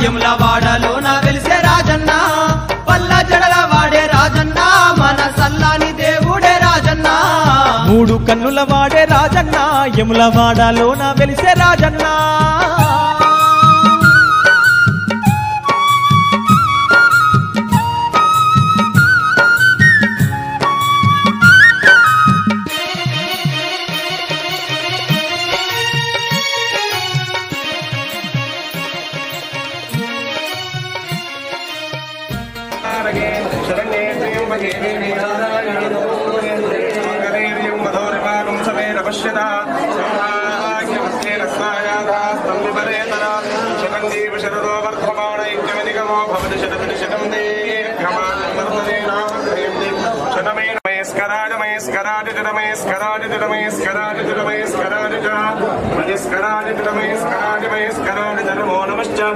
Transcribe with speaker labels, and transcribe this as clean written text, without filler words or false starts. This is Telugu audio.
Speaker 1: యములవాడలోన వెలిసే రాజన్న పల్ల జడల వాడే రాజన్న మన సల్లాని దేవుడే రాజన్న
Speaker 2: మూడు కన్నుల వాడే రాజన్న యములవాడలోన వెలిసే రాజన్న
Speaker 3: నమస్కారం